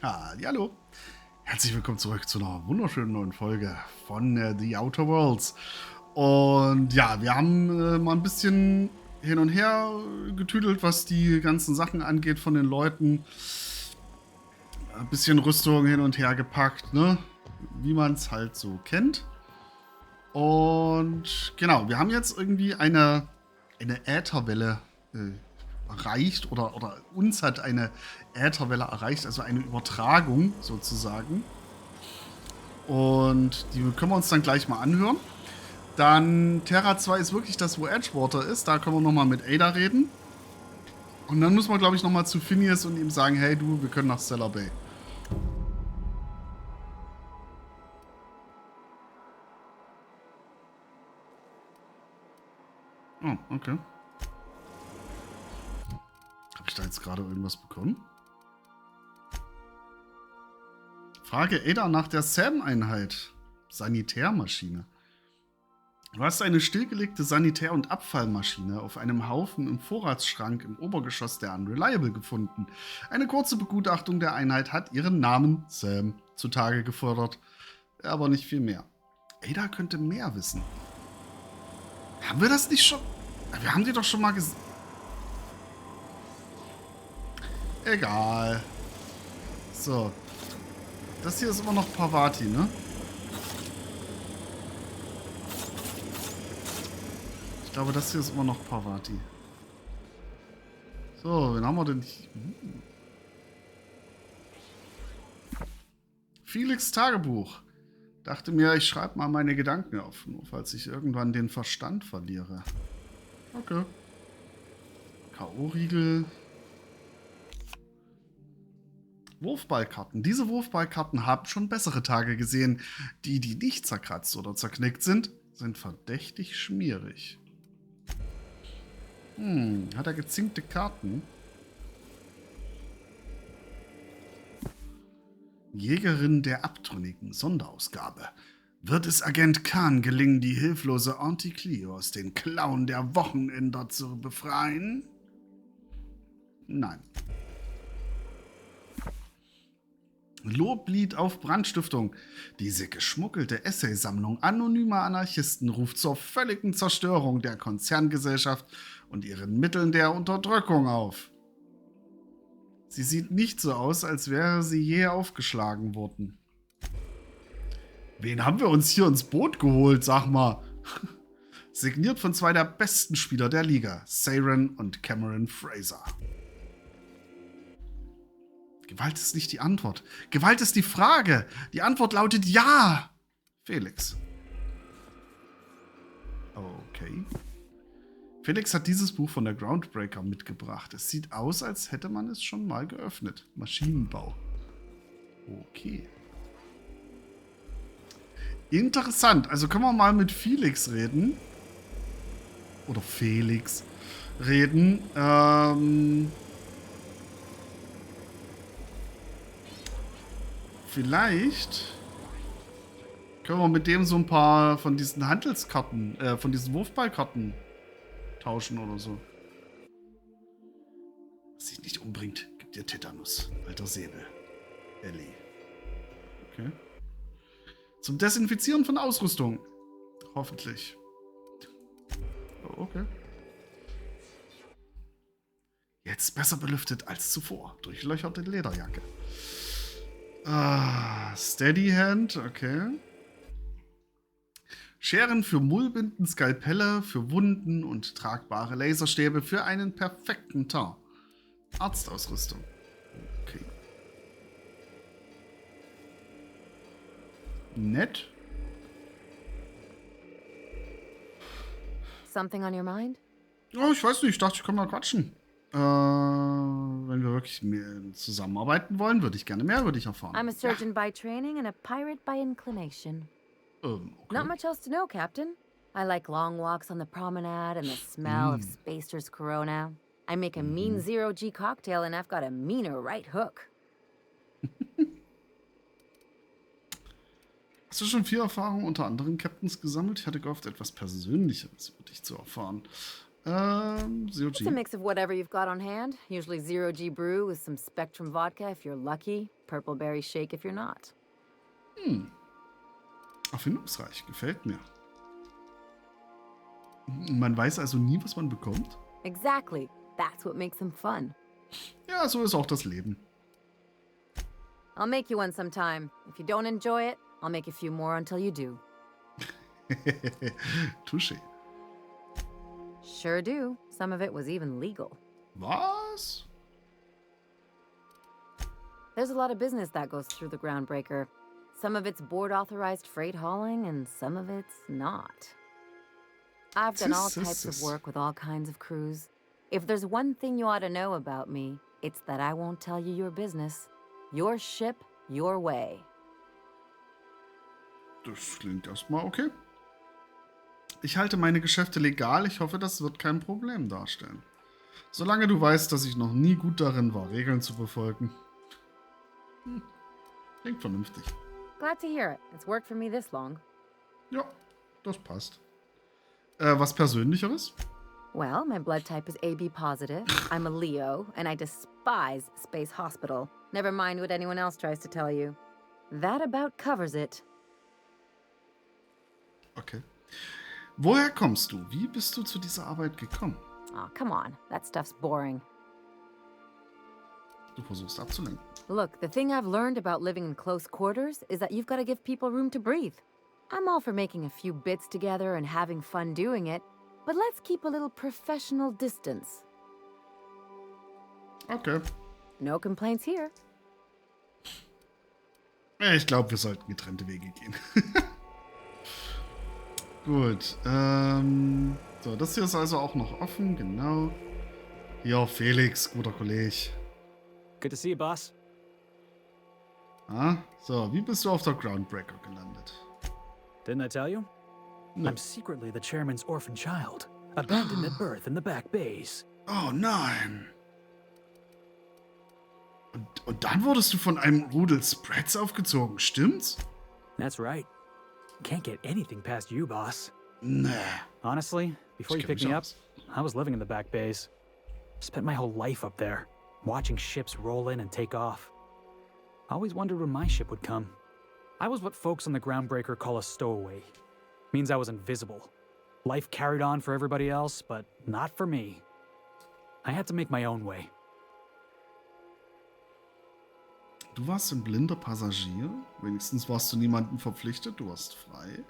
Hallo. Herzlich willkommen zurück zu einer wunderschönen neuen Folge von The Outer Worlds. Und ja, wir haben mal ein bisschen hin und her getüdelt, was die ganzen Sachen angeht von den Leuten. Ein bisschen Rüstung hin und her gepackt, ne? Wie man es halt so kennt. Und genau, wir haben jetzt irgendwie eine Ätherwelle erreicht oder uns hat eine Ätherwelle erreicht, also eine Übertragung sozusagen. Und die können wir uns dann gleich mal anhören. Dann Terra 2 ist wirklich das, wo Edgewater ist. Da können wir nochmal mit Ada reden. Und dann müssen wir, glaube ich, nochmal zu Phineas und ihm sagen, hey du, wir können nach Stellar Bay. Oh, okay. Habe ich da jetzt gerade irgendwas bekommen? Frage Ada nach der SAM-Einheit. Sanitärmaschine. Du hast eine stillgelegte Sanitär- und Abfallmaschine auf einem Haufen im Vorratsschrank im Obergeschoss der Unreliable gefunden. Eine kurze Begutachtung der Einheit hat ihren Namen Sam zutage gefördert. Aber nicht viel mehr. Ada könnte mehr wissen. Haben wir das nicht schon? Wir haben die doch schon mal gesehen. Egal. So. Das hier ist immer noch Parvati, ne? Ich glaube, das hier ist immer noch Parvati. So, wen haben wir denn hier? Felix Tagebuch. Dachte mir, ich schreibe mal meine Gedanken auf, nur falls ich irgendwann den Verstand verliere. Okay. K.O.-Riegel. Wurfballkarten. Diese Wurfballkarten haben schon bessere Tage gesehen. Die nicht zerkratzt oder zerknickt sind, sind verdächtig schmierig. Hat er gezinkte Karten? Jägerin der Abtrünnigen, Sonderausgabe. Wird es Agent Khan gelingen, die hilflose Anti-Clio aus den Klauen der Wochenender zu befreien? Nein. Loblied auf Brandstiftung. Diese geschmuggelte Essaysammlung anonymer Anarchisten ruft zur völligen Zerstörung der Konzerngesellschaft und ihren Mitteln der Unterdrückung auf. Sie sieht nicht so aus, als wäre sie je aufgeschlagen worden. Wen haben wir uns hier ins Boot geholt, sag mal? Signiert von zwei der besten Spieler der Liga, Saren und Cameron Fraser. Gewalt ist nicht die Antwort. Gewalt ist die Frage. Die Antwort lautet ja. Felix. Okay. Felix hat dieses Buch von der Groundbreaker mitgebracht. Es sieht aus, als hätte man es schon mal geöffnet. Maschinenbau. Okay. Interessant. Also können wir mal mit Felix reden. Oder Felix reden. Vielleicht können wir mit dem so ein paar von diesen Handelskarten, von diesen Wurfballkarten tauschen oder so. Was dich nicht umbringt, gibt dir Tetanus, alter Säbel. Ellie. Okay. Zum Desinfizieren von Ausrüstung. Hoffentlich. Oh, okay. Jetzt besser belüftet als zuvor. Durchlöcherte Lederjacke. Steady Hand, okay. Scheren für Mullbinden, Skalpelle für Wunden und tragbare Laserstäbe für einen perfekten Teint. Arztausrüstung. Okay. Nett. Something on your mind? Oh, ich weiß nicht, ich dachte, ich komme mal quatschen. Wenn wir wirklich zusammenarbeiten wollen, würde ich gerne mehr über dich erfahren. I'm a surgeon by training and a pirate by inclination. Okay. Not much else to know, Captain. I like long walks on the promenade and the smell of Spacer's Corona. I make a mean zero-G cocktail and I've got a meaner right hook. Hast du schon viel Erfahrung unter anderen Captains gesammelt? Ich hatte gehofft, etwas Persönlicheres über dich zu erfahren. It's a COG. mix of whatever you've got on hand. Usually 0G brew with some Spectrum vodka if you're lucky, purple berry shake if you're not. Erfindungsreich, gefällt mir. Man weiß also nie, was man bekommt. Exactly. That's what makes them fun. Ja, so ist auch das Leben. I'll make you one sometime. If you don't enjoy it, I'll make a few more until you do. Touché. Sure do. Some of it was even legal. Was? There's a lot of business that goes through the Groundbreaker. Some of it's board-authorized freight hauling, and some of it's not. I've done all types of work with all kinds of crews. If there's one thing you ought to know about me, it's that I won't tell you your business. Your ship, your way. Das klingt erstmal okay. Ich halte meine Geschäfte legal. Ich hoffe, das wird kein Problem darstellen. Solange du weißt, dass ich noch nie gut darin war, Regeln zu befolgen. Klingt vernünftig. Glad to hear it. It's worked for me this long. Ja, das passt. Was Persönlicheres? Well, my blood type is AB positive. I'm a Leo, and I despise Space Hospital. Never mind what anyone else tries to tell you. That about covers it. Okay. Woher kommst du? Wie bist du zu dieser Arbeit gekommen? Oh, come on. That stuff's boring. Du versuchst abzulenken. Look, the thing I've learned about living in close quarters is that you've got to give people room to breathe. I'm all for making a few bits together and having fun doing it, but let's keep a little professional distance. Okay. No complaints here. Ich glaube, wir sollten getrennte Wege gehen. Gut. So, das hier ist also auch noch offen, genau. Ja, Felix, guter Kollege. Good to see you, boss. Ah, so, wie bist du auf der Groundbreaker gelandet? Didn't I tell you? No. I'm secretly the chairman's orphan child, abandoned at birth in the back bays. Oh nein. Und dann wurdest du von einem Rudel Spreads aufgezogen, stimmt's? That's right. Can't get anything past you, boss. Nee. Honestly, before Ich you kenn picked mich me up, aus. I was living in the back bays. Spent my whole life up there, watching ships roll in and take off. Always wondered when my ship would come. I was what folks on the Groundbreaker call a stowaway. Means I was invisible. Life carried on for everybody else, but not for me. I had to make my own way. Du warst ein blinder Passagier? Wenigstens warst du niemandem verpflichtet, du warst frei.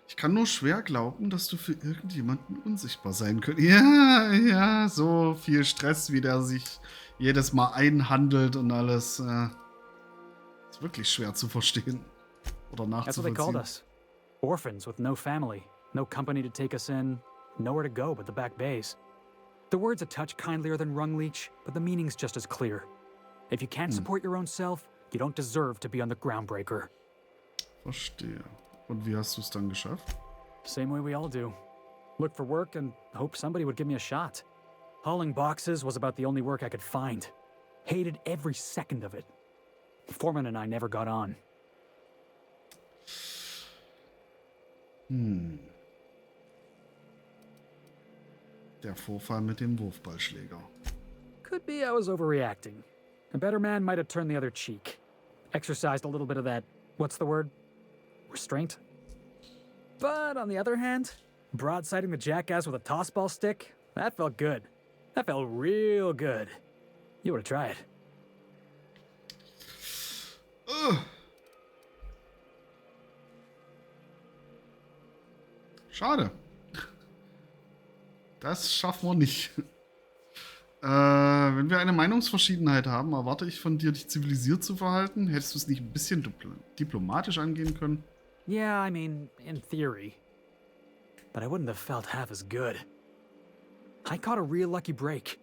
Ich kann nur schwer glauben, dass du für irgendjemanden unsichtbar sein könntest. Ja, ja, so viel Stress, wie der sich jedes Mal einhandelt und alles. Ist wirklich schwer zu verstehen oder That's what they called nachzuvollziehen. us. Orphans with no family, no company to take us in, nowhere to go but the back bays. The word's a touch kindlier than Rungleech, but the meaning's just as clear. If you can't support your own self, you don't deserve to be on the Groundbreaker. Verstehe. Und wie hast du es dann geschafft? Same way we all do. Look for work and hope somebody would give me a shot. Hauling boxes was about the only work I could find. Hated every second of it. Foreman and I never got on. Der Vorfall mit dem Wurfballschläger. Could be I was overreacting. A better man might have turned the other cheek. Exercised a little bit of that, what's the word? Restraint? But on the other hand, broadsiding the jackass with a tossball stick, that felt good. That felt real good. You ought to try it. Schade. Das schaffen wir nicht. Wenn wir eine Meinungsverschiedenheit haben, erwarte ich von dir, dich zivilisiert zu verhalten. Hättest du es nicht ein bisschen diplomatisch angehen können? Yeah, I mean, in theory. But I wouldn't have felt half as good. I caught a real lucky break.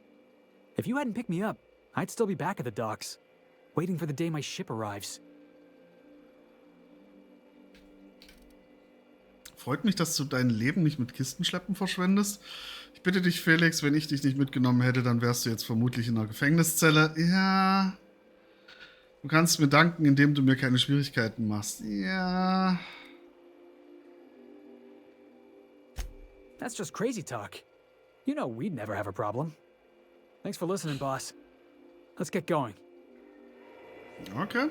If you hadn't picked me up, I'd still be back at the docks, waiting for the day my ship arrives. Freut mich, dass du dein Leben nicht mit Kistenschleppen verschwendest. Ich bitte dich, Felix, wenn ich dich nicht mitgenommen hätte, dann wärst du jetzt vermutlich in einer Gefängniszelle. Ja. Du kannst mir danken, indem du mir keine Schwierigkeiten machst. Ja. That's just crazy talk. You know we'd never have a problem. Thanks for listening, boss. Let's get going. Okay.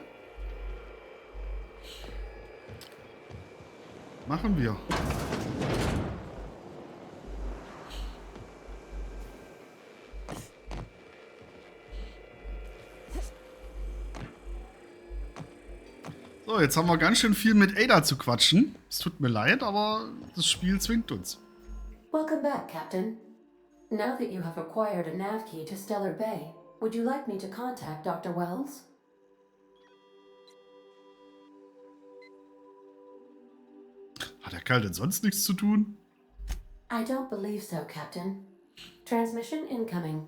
Machen wir. So, jetzt haben wir ganz schön viel mit Ada zu quatschen. Es tut mir leid, aber das Spiel zwingt uns. Welcome back, Captain. Now that you have acquired a nav key to Stellar Bay, would you like me to contact Dr. Wells? Hat der Kerl denn sonst nichts zu tun? I don't believe so, Captain. Transmission incoming.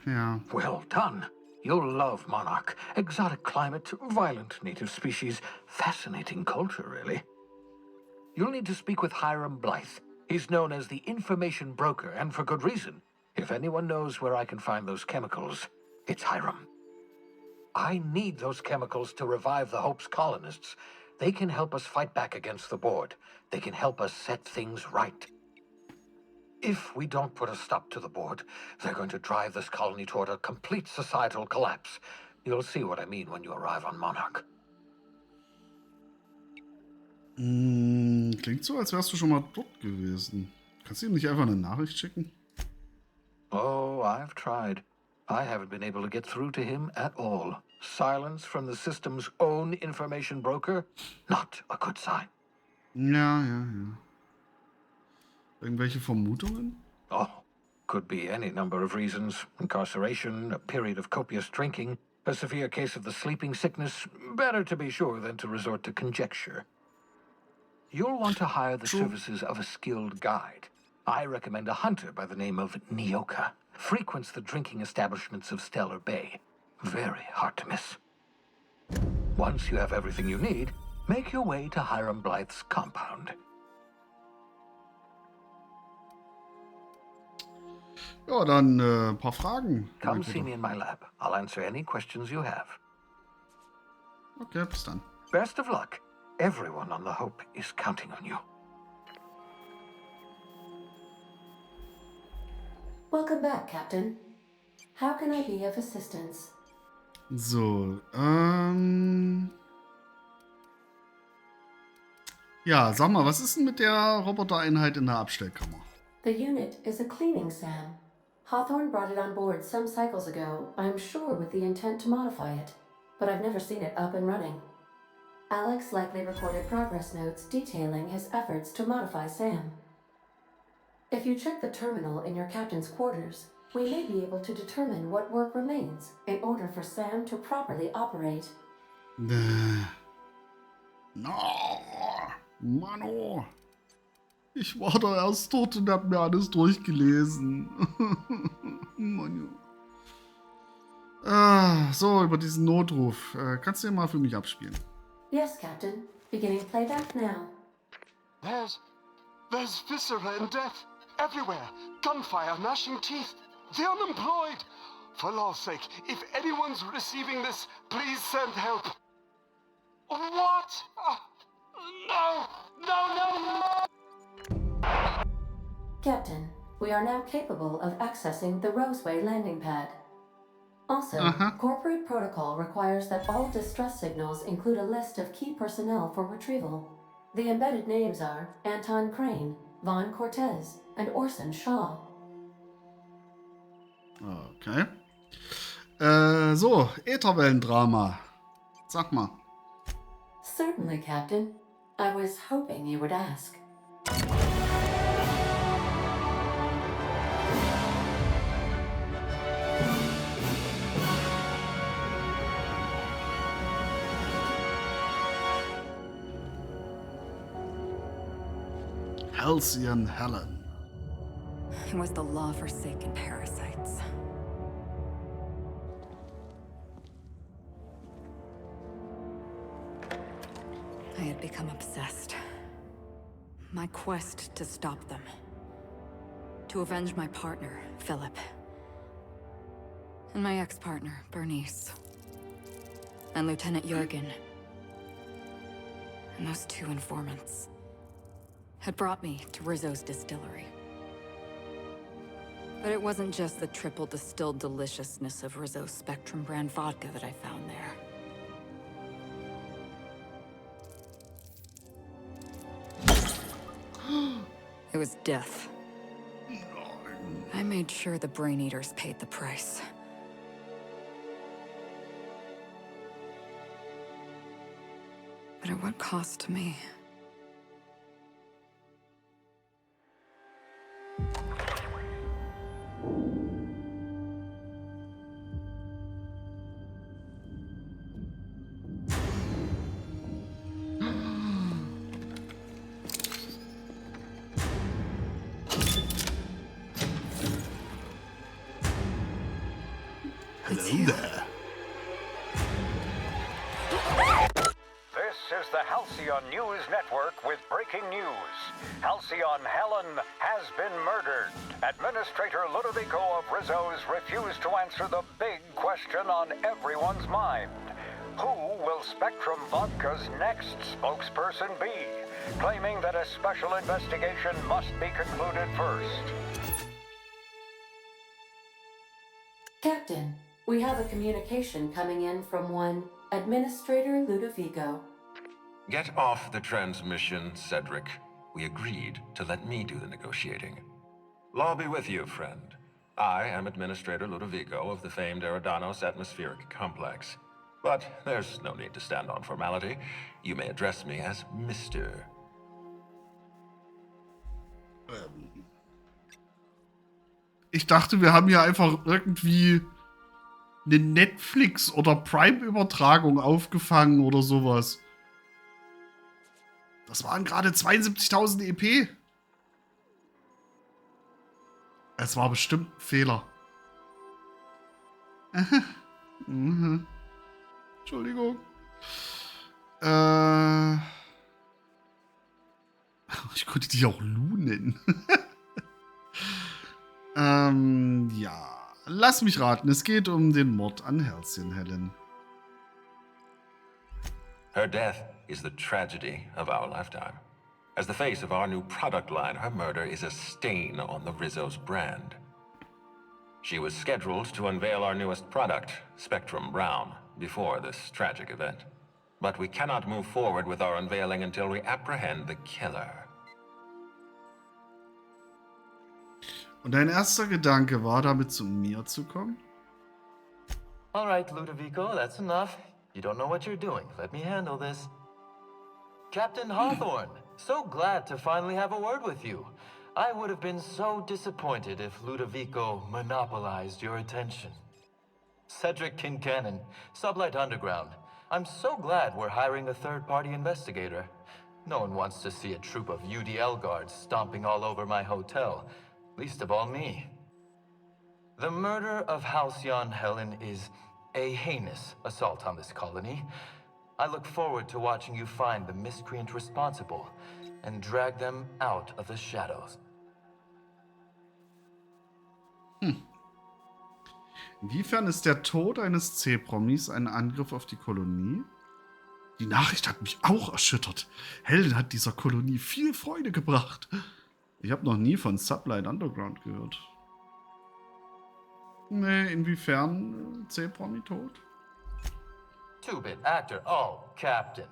Ja. Well done. You'll love Monarch. Exotic climate, violent native species, fascinating culture, really. You'll need to speak with Hiram Blythe. He's known as the information broker, and for good reason. If anyone knows where I can find those chemicals, it's Hiram. I need those chemicals to revive the Hope's colonists. They can help us fight back against the board. They can help us set things right. If we don't put a stop to the board, they're going to drive this colony toward a complete societal collapse. You'll see what I mean when you arrive on Monarch. Klingt so, als wärst du schon mal dort gewesen. Kannst du ihm nicht einfach eine Nachricht schicken? Oh, I've tried. I haven't been able to get through to him at all. Silence from the system's own information broker? Not a good sign. Ja. Irgendwelche Vermutungen? Oh, could be any number of reasons. Incarceration, a period of copious drinking, a severe case of the sleeping sickness. Better to be sure than to resort to conjecture. You'll want to hire the services of a skilled guide. I recommend a hunter by the name of Nyoka. Frequents the drinking establishments of Stellar Bay. Very hard to miss. Once you have everything you need, make your way to Hiram Blythe's compound. Ja, dann ein paar Fragen. Come see me in my lab. I'll answer any questions you have. Okay, bis dann. Best of luck. Everyone on the Hope is counting on you. Welcome back, Captain. How can I be of assistance? So, ja, sag mal, was ist denn mit der Robotereinheit in der Abstellkammer? The unit is a cleaning SAM. Hawthorne brought it on board some cycles ago, I'm sure with the intent to modify it, but I've never seen it up and running. Alex likely recorded progress notes detailing his efforts to modify SAM. If you check the terminal in your captain's quarters, we may be able to determine what work remains in order for SAM to properly operate. No, Mano. Ich war da erst dort und hab mir alles durchgelesen. Manu. So, über diesen Notruf. Kannst du den mal für mich abspielen? Yes, Captain. Beginning playback now. There's viscera and death everywhere. Gunfire, gnashing teeth. The unemployed. For law's sake, if anyone's receiving this, please send help. What? No! Captain, we are now capable of accessing the Roseway landing pad. Also, corporate protocol requires that all distress signals include a list of key personnel for retrieval. The embedded names are Anton Crane, Vaughn Cortez, and Orson Shaw. Okay. So, Ätherwellendrama. Sag mal. Certainly, Captain. I was hoping you would ask. Halcyon Helen. It was the law-forsaken parasites. I had become obsessed. My quest to stop them. To avenge my partner, Philip. And my ex-partner, Bernice. And Lieutenant Jurgen. And those two informants had brought me to Rizzo's distillery. But it wasn't just the triple distilled deliciousness of Rizzo's Spectrum brand vodka that I found there. It was death. I made sure the Brain Eaters paid the price. But at what cost to me? Hello there. This is the Halcyon News Network with breaking news. Halcyon Helen has been murdered. Administrator Ludovico of Rizzo's refused to answer the big question on everyone's mind. Who will Spectrum Vodka's next spokesperson be? Claiming that a special investigation must be concluded first. Captain, we have a communication coming in from one Administrator Ludovico. Get off the transmission, Cedric. We agreed to let me do the negotiating. Law be with you, friend. I am Administrator Ludovico of the famed Eridanos Atmospheric Complex. But there's no need to stand on formality. You may address me as Mr. Ich dachte, wir haben hier einfach irgendwie eine Netflix- oder Prime-Übertragung aufgefangen oder sowas. Das waren gerade 72.000 EP. Es war bestimmt ein Fehler. Entschuldigung. Ich konnte dich auch Lu nennen. Ja. Lass mich raten, es geht um den Mord an Halcyon, Helen. Her death is the tragedy of our lifetime. As the face of our new product line, her murder is a stain on the Rizzo's brand. She was scheduled to unveil our newest product, Spectrum Brown, before this tragic event. But we cannot move forward with our unveiling until we apprehend the killer. Und dein erster Gedanke war, damit zu mir zu kommen? All right, Ludovico, that's enough. You don't know what you're doing. Let me handle this. Captain Hawthorne, so glad to finally have a word with you. I would have been so disappointed if Ludovico monopolized your attention. Cedric Kincannon, Sublight Underground. I'm so glad we're hiring a third-party investigator. No one wants to see a troop of UDL guards stomping all over my hotel. Least of all me. The murder of Halcyon Helen is a heinous assault on this colony. I look forward to watching you find the miscreant responsible and drag them out of the shadows. Inwiefern ist der Tod eines C-Promis ein Angriff auf die Kolonie? Die Nachricht hat mich auch erschüttert. Helen hat dieser Kolonie viel Freude gebracht. Ich habe noch nie von Sublight Underground gehört. Nee, inwiefern C-Promi tot? Two-bit actor. Oh, Captain.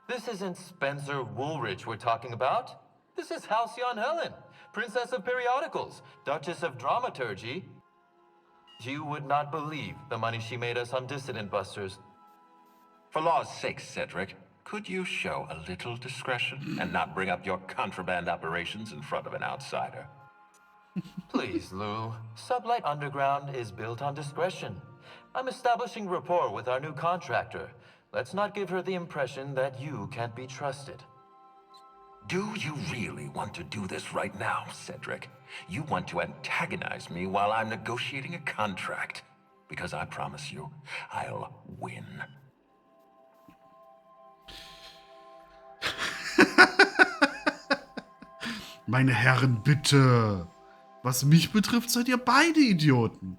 This isn't Spencer Woolridge we're talking about. This is Halcyon Helen, Princess of Periodicals, Duchess of Dramaturgy. You would not believe the money she made us on Dissident Busters. For law's sake, Cedric, could you show a little discretion and not bring up your contraband operations in front of an outsider? Please, Lou. Sublight Underground is built on discretion. I'm establishing rapport with our new contractor. Let's not give her the impression that you can't be trusted. Do you really want to do this right now, Cedric? You want to antagonize me while I'm negotiating a contract? Because I promise you, I'll win. Meine Herren, bitte. Was mich betrifft, seid ihr beide Idioten.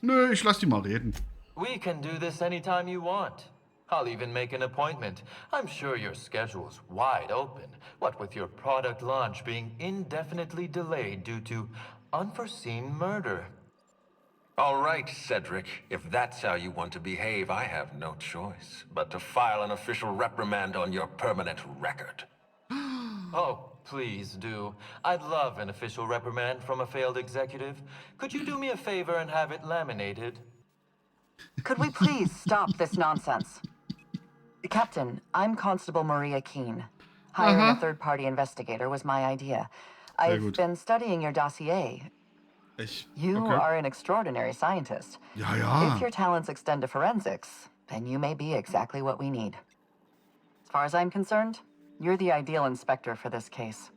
Nö, ich lass die mal reden. We can do this anytime you want. I'll even make an appointment. I'm sure your schedule's wide open. What with your product launch being indefinitely delayed due to unforeseen murder. All right, Cedric. If that's how you want to behave, I have no choice but to file an official reprimand on your permanent record. Oh, please do. I'd love an official reprimand from a failed executive. Could you do me a favor and have it laminated? Could we please stop this nonsense? Captain, I'm Constable Maria Keene. Hiring a third-party investigator was my idea. I've been studying your dossier. You are an extraordinary scientist. Ja, ja. If your talents extend to forensics, then you may be exactly what we need. As far as I'm concerned, you're the ideal inspector for this case.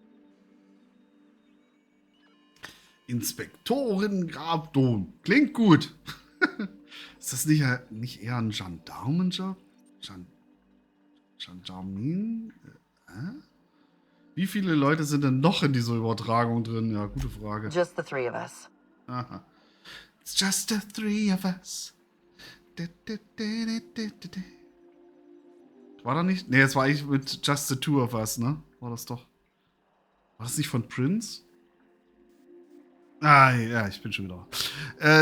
Inspektorengrabdom. Klingt gut. Ist das nicht eher ein Gendarmenjob? Gendarmin? Wie viele Leute sind denn noch in dieser Übertragung drin? Ja, gute Frage. Just the three of us. Aha. It's just the three of us. War da nicht? Ne, es war eigentlich mit Just the Two of Us, ne? War das doch. War das nicht von Prince? Ah, ja, ich bin schon wieder.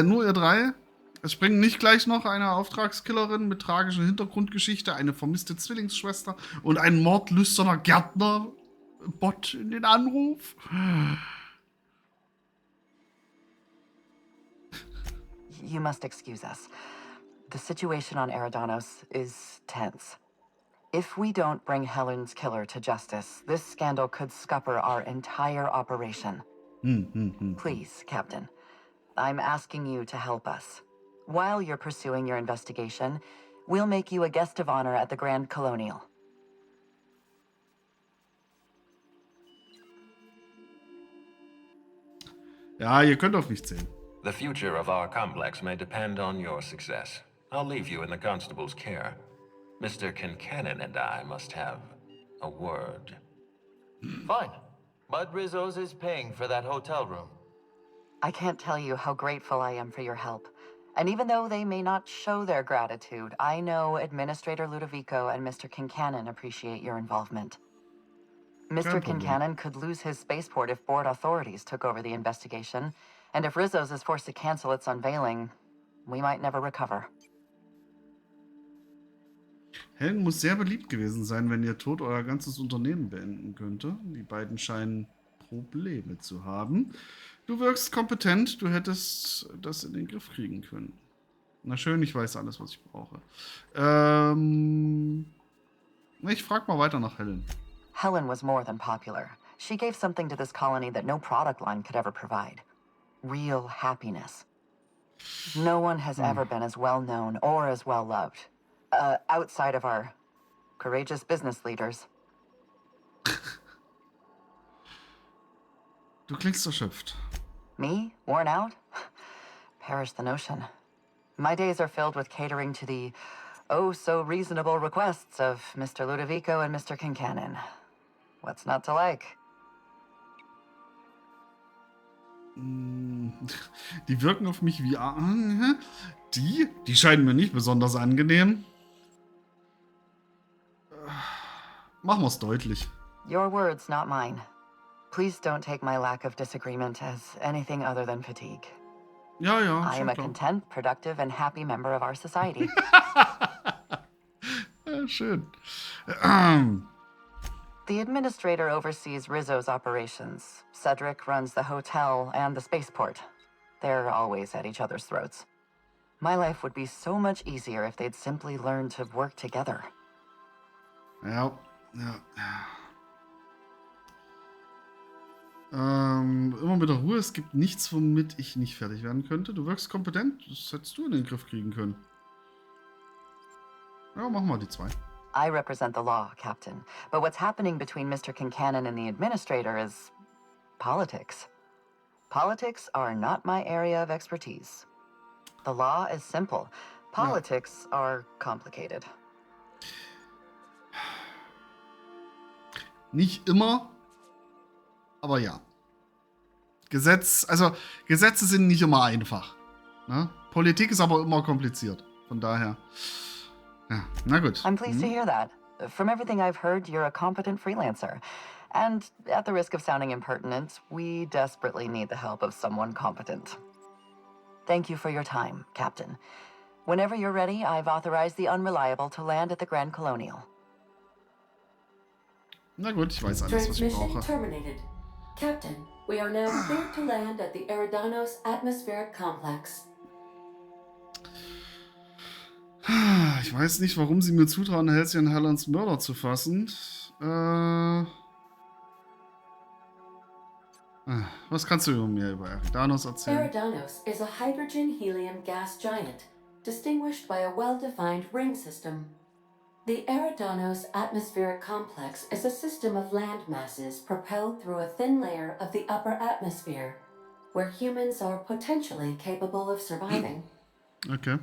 Nur ihr drei. Es springen nicht gleich noch eine Auftragskillerin mit tragischer Hintergrundgeschichte, eine vermisste Zwillingsschwester und ein mordlüsterner Gärtner-Bot in den Anruf. You must excuse us. The situation on Eridanos is tense. If we don't bring Helen's killer to justice, this scandal could scupper our entire operation. Please, Captain, I'm asking you to help us. While you're pursuing your investigation, we'll make you a guest of honor at the Grand Colonial. Ja, ihr könnt auf mich zählen. The future of our complex may depend on your success. I'll leave you in the constable's care. Mr. Kincannon and I must have a word. Fine. But Rizzo's is paying for that hotel room. I can't tell you how grateful I am for your help. And even though they may not show their gratitude, I know Administrator Ludovico and Mr. Kincannon appreciate your involvement. Mr. Kincannon could lose his spaceport if board authorities took over the investigation, and if Rizzo's is forced to cancel its unveiling, we might never recover. Helen muss sehr beliebt gewesen sein, wenn ihr Tod euer ganzes Unternehmen beenden könnte. Die beiden scheinen Probleme zu haben. Du wirkst kompetent, du hättest das in den Griff kriegen können. Na schön, ich weiß alles, was ich brauche. Ich frag mal weiter nach Helen. Helen was more than popular. She gave something to this colony that no product line could ever provide. Real happiness. No one has ever been as well known or as well loved. Outside of our courageous business leaders. Du klingst erschöpft. Me? Worn out? Perish the notion. My days are filled with catering to the oh-so-reasonable requests of Mr. Ludovico and Mr. Kincannon. What's not to like? Die wirken auf mich wie... Die scheinen mir nicht besonders angenehm. Machen wir's deutlich. Your words, not mine. Please don't take my lack of disagreement as anything other than fatigue. Ja, ja. I am a content, productive, and happy member of our society. Ja, schön. The administrator oversees Rizzo's operations. Cedric runs the hotel and the spaceport. They're always at each other's throats. My life would be so much easier if they'd simply learn to work together. Ja. Immer mit der Ruhe, es gibt nichts, womit ich nicht fertig werden könnte. Du wirkst kompetent, das hättest du in den Griff kriegen können. Ja, machen wir die 2. I represent the law, Captain. But what's happening between Mr. Kincannon and the administrator is politics. Politics are not my area of expertise. The law is simple. Politics are complicated. Nicht immer, aber ja. Gesetze sind nicht immer einfach. Ne? Politik ist aber immer kompliziert. Von daher. Ja, na gut. I'm pleased to hear that. From everything I've heard, you're a competent freelancer. And at the risk of sounding impertinent, we desperately need the help of someone competent. Thank you for your time, Captain. Whenever you're ready, I've authorized the Unreliable to land at the Grand Colonial. Na gut, ich weiß alles, was ich Transmission brauche. terminated. Captain, we are now cleared to land at the Eridanos Atmospheric Complex. Ich weiß nicht, warum sie mir zutrauen, Halcyon Helens Mörder zu fassen. Was kannst du mir über Eridanos erzählen? Eridanos is a hydrogen-helium gas giant, distinguished by a well-defined ring system. The Eridanos Atmospheric Complex is a system of land masses propelled through a thin layer of the upper atmosphere, where humans are potentially capable of surviving. Okay.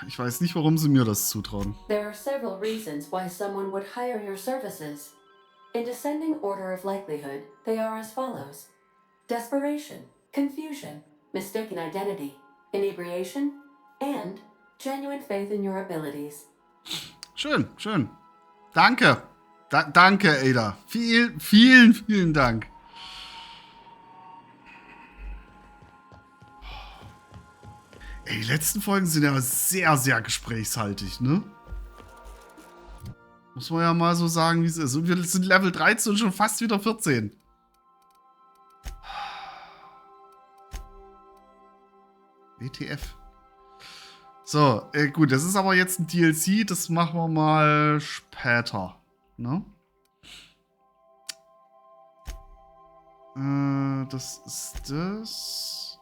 Ich weiß nicht, warum sie mir das zutrauen. There are several reasons why someone would hire your services. In descending order of likelihood, they are as follows: desperation, confusion, mistaken identity, inebriation, and genuine faith in your abilities. Schön, schön. Danke. Danke, Ada. Vielen Dank. Ey, die letzten Folgen sind ja sehr, sehr gesprächshaltig, ne? Muss man ja mal so sagen, wie es ist. Und wir sind Level 13 und schon fast wieder 14. WTF. So, gut, das ist aber jetzt ein DLC, das machen wir mal später, ne? Das ist das.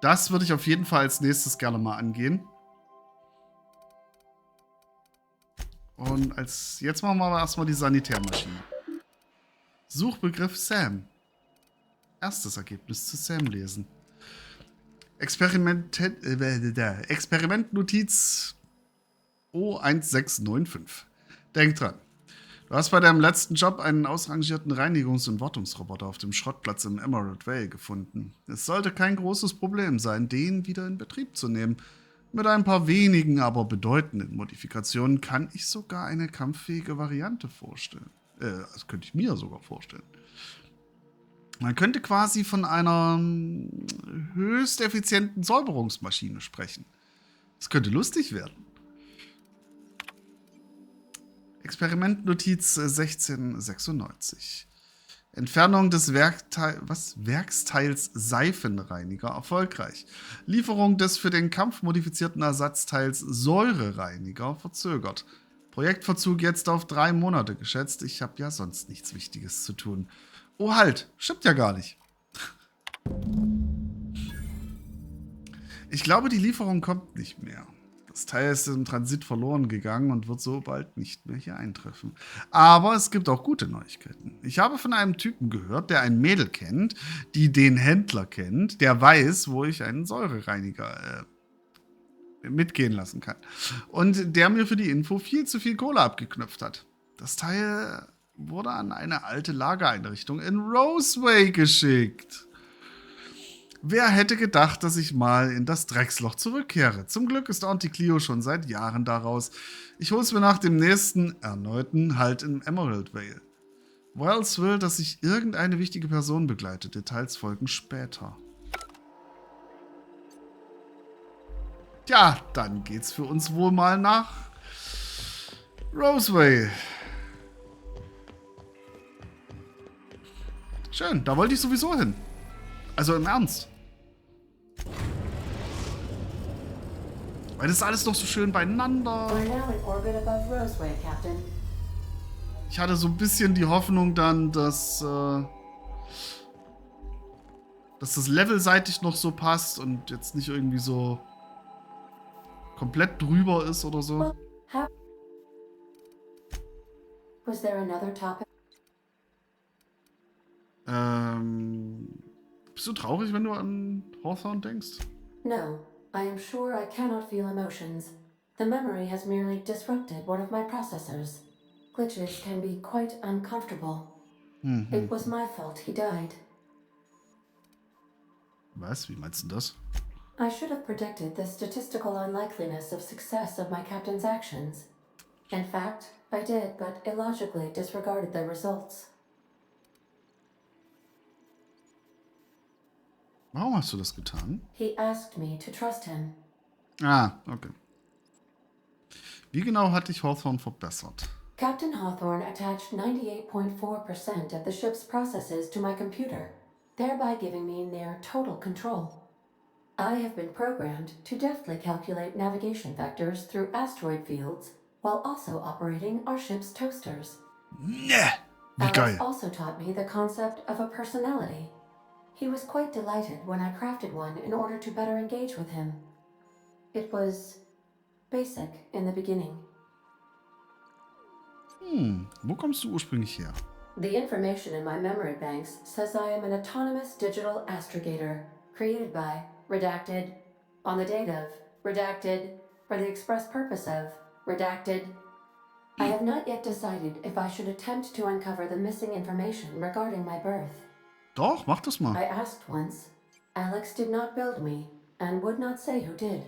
Das würde ich auf jeden Fall als nächstes gerne mal angehen. Und jetzt machen wir aber erstmal die Sanitärmaschine. Suchbegriff Sam. Erstes Ergebnis zu Sam lesen. Experimentnotiz O1695. Denk dran. Du hast bei deinem letzten Job einen ausrangierten Reinigungs- und Wartungsroboter auf dem Schrottplatz im Emerald Vale gefunden. Es sollte kein großes Problem sein, den wieder in Betrieb zu nehmen. Mit ein paar wenigen, aber bedeutenden Modifikationen kann ich sogar eine kampffähige Variante vorstellen. Das könnte ich mir sogar vorstellen. Man könnte quasi von einer höchst effizienten Säuberungsmaschine sprechen. Das könnte lustig werden. Experimentnotiz 1696. Entfernung des Werksteils Seifenreiniger erfolgreich. Lieferung des für den Kampf modifizierten Ersatzteils Säurereiniger verzögert. Projektverzug jetzt auf 3 Monate geschätzt. Ich habe ja sonst nichts Wichtiges zu tun. Oh halt, stimmt ja gar nicht. Ich glaube, die Lieferung kommt nicht mehr. Das Teil ist im Transit verloren gegangen und wird so bald nicht mehr hier eintreffen. Aber es gibt auch gute Neuigkeiten. Ich habe von einem Typen gehört, der ein Mädel kennt, die den Händler kennt, der weiß, wo ich einen Säurereiniger mitgehen lassen kann. Und der mir für die Info viel zu viel Kohle abgeknöpft hat. Das Teil wurde an eine alte Lagereinrichtung in Roseway geschickt. Wer hätte gedacht, dass ich mal in das Drecksloch zurückkehre? Zum Glück ist Auntie Clio schon seit Jahren daraus. Ich hol's mir nach dem nächsten erneuten Halt im Emerald Vale. Wells will, dass ich irgendeine wichtige Person begleite. Details folgen später. Tja, dann geht's für uns wohl mal nach Roseway. Schön, da wollte ich sowieso hin. Also im Ernst. Weil das ist alles noch so schön beieinander. Ich hatte so ein bisschen die Hoffnung dann, dass das levelseitig noch so passt und jetzt nicht irgendwie so komplett drüber ist oder so. Was there another topic? Bist du traurig, wenn du an Hawthorne denkst? No, I am sure I cannot feel emotions. The memory has merely disrupted one of my processors. Glitches can be quite uncomfortable. It was my fault he died. Was? Wie meinst du das? I should have predicted the statistical unlikeliness of success of my captain's actions. In fact, I did, but illogically disregarded the results. Warum hast du das getan? He asked me to trust him. Ah, okay. Wie genau hat dich Hawthorne verbessert? Captain Hawthorne attached 98.4% of the ship's processes to my computer, thereby giving me near total control. I have been programmed to deftly calculate navigation vectors through asteroid fields while also operating our ship's toasters. Ne, wie Alex geil. also taught me the concept of a personality. He was quite delighted when I crafted one in order to better engage with him. It was basic in the beginning. Wo kommst du ursprünglich her? The information in my memory banks says I am an autonomous digital astrogator, created by, redacted, on the date of, redacted, for the express purpose of, redacted. I have not yet decided if I should attempt to uncover the missing information regarding my birth. Doch, mach das mal. I asked once. Alex did not build me, and would not say who did.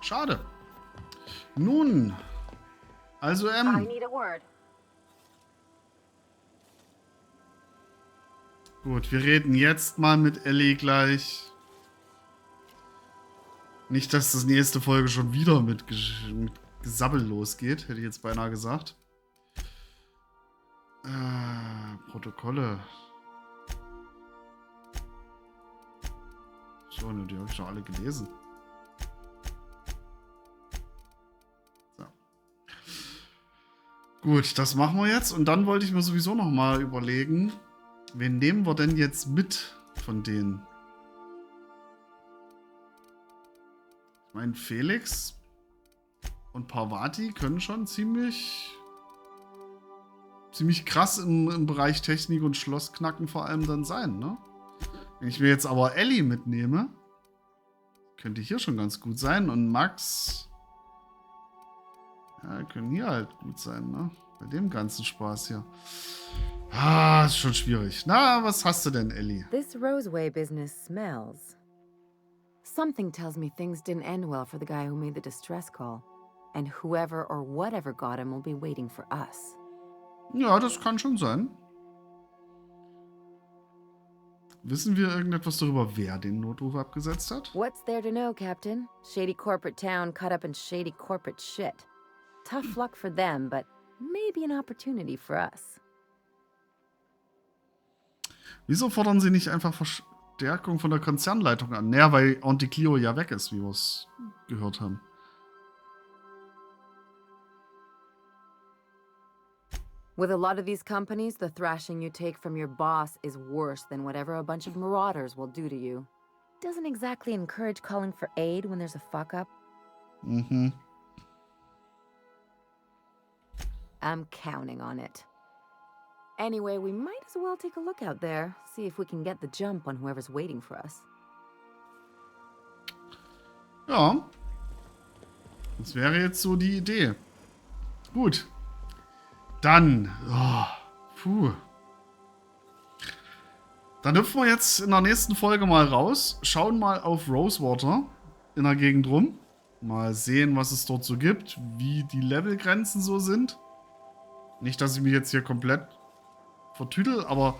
Schade. Nun, also I need a word. Gut, wir reden jetzt mal mit Ellie gleich. Nicht, dass das nächste Folge schon wieder mit Gesabbel losgeht, hätte ich jetzt beinahe gesagt. Protokolle. So, ne, die habe ich doch alle gelesen. So. Gut, das machen wir jetzt. Und dann wollte ich mir sowieso noch mal überlegen, wen nehmen wir denn jetzt mit von denen? Ich meine, Felix und Parvati können schon ziemlich krass im Bereich Technik und Schlossknacken vor allem dann sein, ne? Wenn ich mir jetzt aber Ellie mitnehme, könnte hier schon ganz gut sein. Und Max, ja, können hier halt gut sein, ne? Bei dem ganzen Spaß hier. Ah, ist schon schwierig. Na, was hast du denn, Ellie? This Roseway business smells. Something tells me things didn't end well for the guy who made the distress call. And whoever or whatever got him will be waiting for us. Ja, das kann schon sein. Wissen wir irgendetwas darüber, wer den Notruf abgesetzt hat? What's there to know, Captain? Shady corporate town caught up in shady corporate shit. Tough luck for them, but maybe an opportunity for us. Wieso fordern sie nicht einfach Verstärkung von der Konzernleitung an? Naja, weil Anticlio ja weg ist, wie wir es gehört haben. With a lot of these companies, the thrashing you take from your boss is worse than whatever a bunch of marauders will do to you. Doesn't exactly encourage calling for aid when there's a fuck-up. Mhm. I'm counting on it. Anyway, we might as well take a look out there, see if we can get the jump on whoever's waiting for us. Ja. Das wäre jetzt so die Idee. Gut. Dann. Dann hüpfen wir jetzt in der nächsten Folge mal raus. Schauen mal auf Rosewater in der Gegend rum. Mal sehen, was es dort so gibt. Wie die Levelgrenzen so sind. Nicht, dass ich mich jetzt hier komplett vertüdel, aber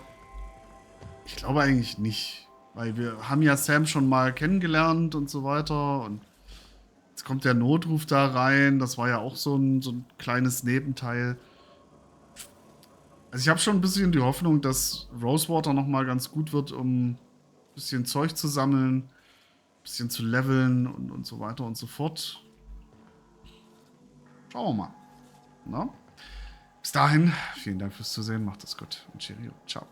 ich glaube eigentlich nicht. Weil wir haben ja Sam schon mal kennengelernt und so weiter. Und jetzt kommt der Notruf da rein. Das war ja auch so ein kleines Nebenteil. Also ich habe schon ein bisschen die Hoffnung, dass Rosewater nochmal ganz gut wird, um ein bisschen Zeug zu sammeln, ein bisschen zu leveln und so weiter und so fort. Schauen wir mal. Na? Bis dahin, vielen Dank fürs Zusehen, macht es gut und Cheerio, ciao.